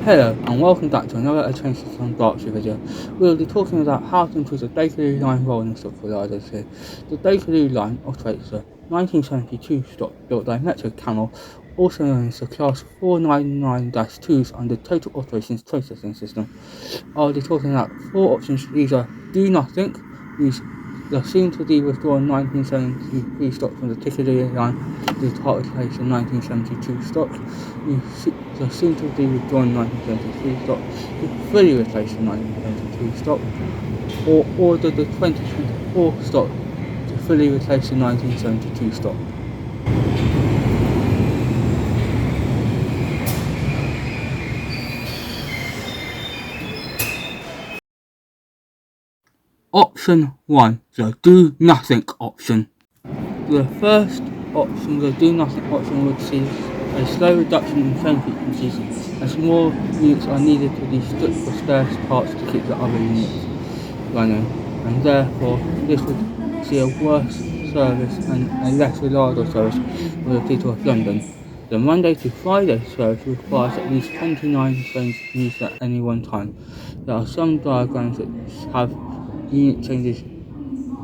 Hello and welcome back to another train system Berkshire video. We'll be talking about how to improve the Bakerloo Line rolling stock reliability here. The Bakerloo Line operates a 1972 stock built by Metro Camel, also known as the Class 499-2s under Total Operations Processing System. I'll be talking about four options. These are do nothing, use the soon-to-be withdrawn 1973 stock from the Piccadilly line to part replace the 1972 stock. Use the soon-to-be withdrawn 1973 stock to fully replace the 1972 stock, or order the 2024 stock to fully replace the 1972 stock. Option 1, the do nothing option. The first option, the do nothing option, would see a slow reduction in train frequencies as more units are needed to be stripped for spare parts to keep the other units running, and therefore this would see a worse service and a less reliable service for the people of London. The Monday to Friday service requires at least 29 trains used at any one time. There are some diagrams that have unit changes,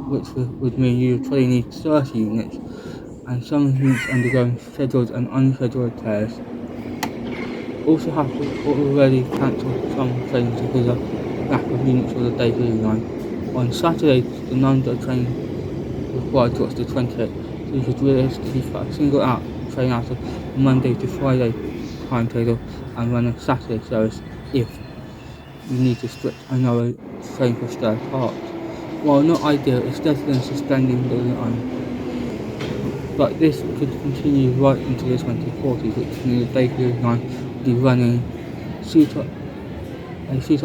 which would mean you would probably need 30 units, and some units undergoing scheduled and unscheduled repairs. Also have already cancelled some trains because of lack of units for the Bakerloo Line. On Saturday, the number of trains required drops to 28, so you could realistically cut a single train out of the Monday to Friday timetable and run a Saturday service if you need to strip another train for spare parts. While not ideal, it's better than suspending the line. But this could continue right into the 2040s, which means the Bakerloo Line will be running a super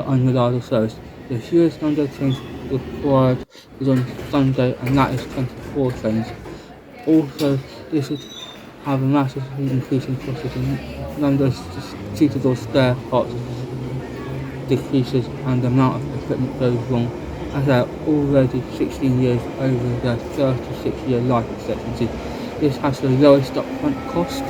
unreliable service. The fewest number of trains required is on Sunday, and that is 24 trains. Also, this would have a massively increasing cost as the number of suitable spare parts decreases and the amount of equipment goes wrong, as they are already 16 years over their 36-year life expectancy. This has the lowest upfront cost.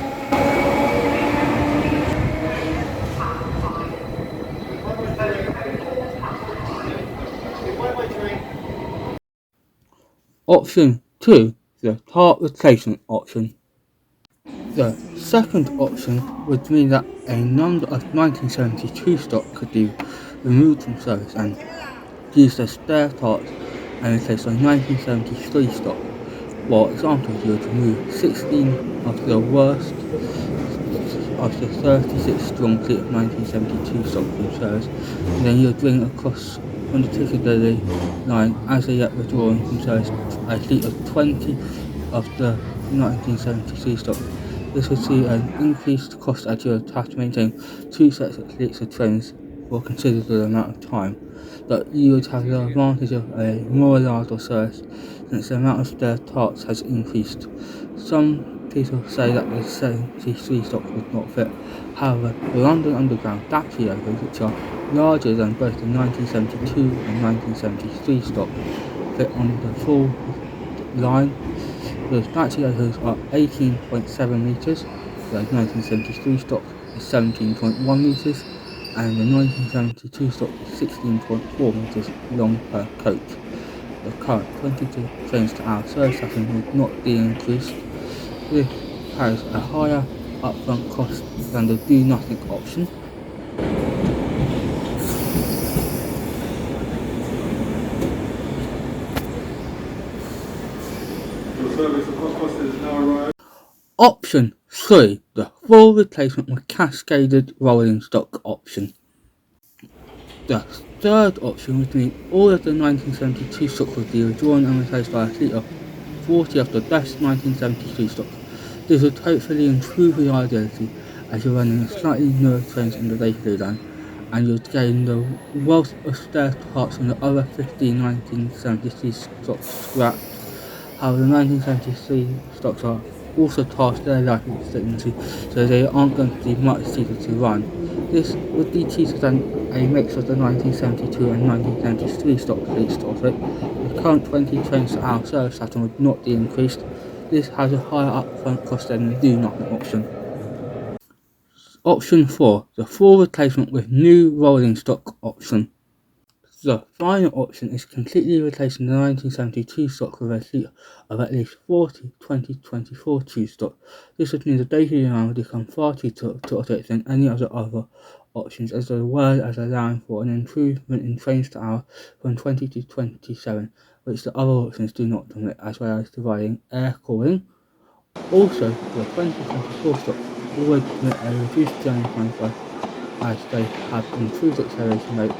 Option 2, the part replacement option. The second option would mean that a number of 1972 stock could be removed from service and used as spare parts and replaced by 1973 stock. For example, you would remove 16 of the worst of the 36 strong fleet of 1972 stock from service, and then you would bring across on the Piccadilly line as a yet withdrawn from service a fleet of 20 of the 1973 stock. This would see an increased cost as you would have to maintain two sets of fleets of trains for a considerable amount of time, but you would have the advantage of a more reliable service since the amount of spare parts has increased. Some people say that the 73 stock would not fit. However, the London Underground battery logos, which are larger than both the 1972 and 1973 stock, fit on the full line. The battery logos are 18.7 metres, the 1973 stock is 17.1 metres, and the 1972 stock is 16.4 metres long per coach. The current 22 trains to hour service pattern would not be increased. This has a higher upfront cost than the do nothing option. Option 3, the full replacement with cascaded rolling stock option. The third option would mean all of the 1972 stock would be withdrawn and replaced by a fleet of 40 of the best 1973 stock. This would hopefully improve reliability as you're running slightly newer trains in the Bakerloo Line, and you would gain the wealth of spare parts from the other 15 1973 stocks scrapped. However, the 1973 stocks are also past their life expectancy, so they aren't going to be much cheaper to run. This would be cheaper than a mix of the 1972 and 1973 stock fleets to offer. The current 20 trains to hour service pattern would not be increased. This has a higher upfront cost than the do nothing option. Option 4, the full replacement with new rolling stock option. The final option is completely replacing the 1972 stock with a fleet of at least 40 2024 2 stock. This would mean the Bakerloo Line would become far cheaper to operate than any of the other options, as well as allowing for an improvement in trains per hour from 20 to 27, which the other options do not permit, as well as providing air cooling. Also, the 2024 stock would permit a reduced journey time as they have improved acceleration rate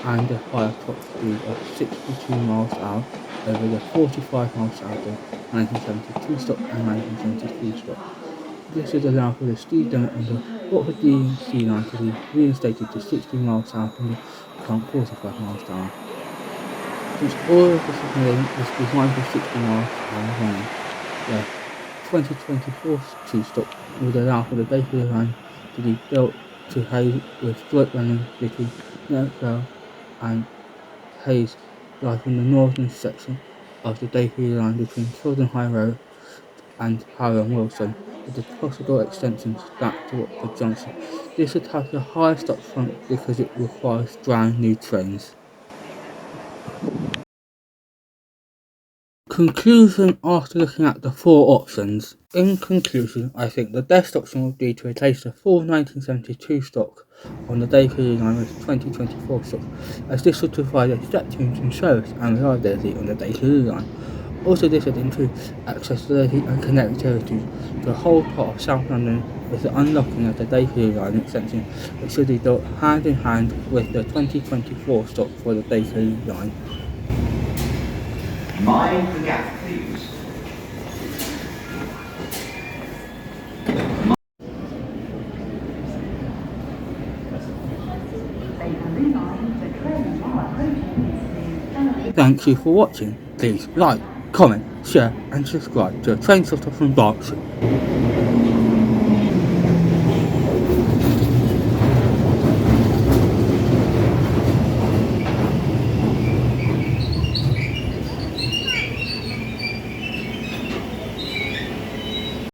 and a higher top speed of 62 miles per hour over the 45 miles per hour of 1972 stock and 1973 stock. This would allow for the speed limit on the Bakerloo DC-9 to be reinstated to 60 miles per hour from the current 45 miles per hour. Since all of the signalling is designed for 60 miles per hour running, the 2024 2 stock would allow for the Bakerloo Line to be built to Hayes with joint running between Netherville and Hayes, like in the northern section of the Bakerloo Line between Children High Road and Harrow and Wilson, with the possible extensions back to Watford Junction. This would have the highest up front because it requires brand new trains. Conclusion after looking at the four options. In conclusion, I think the best option would be to replace the full 1972 stock on the Bakerloo Line with 2024 stock, as this would provide a step change in service and reliability on the Bakerloo Line. Also, this would improve accessibility and connectivity to the whole part of South London with the unlocking of the Bakerloo Line extension, which should be built hand in hand with the 2024 stock for the Bakerloo Line. Mind the gap, please. Thank you for watching. Please like, comment, share and subscribe to Train Spotter from Berkshire.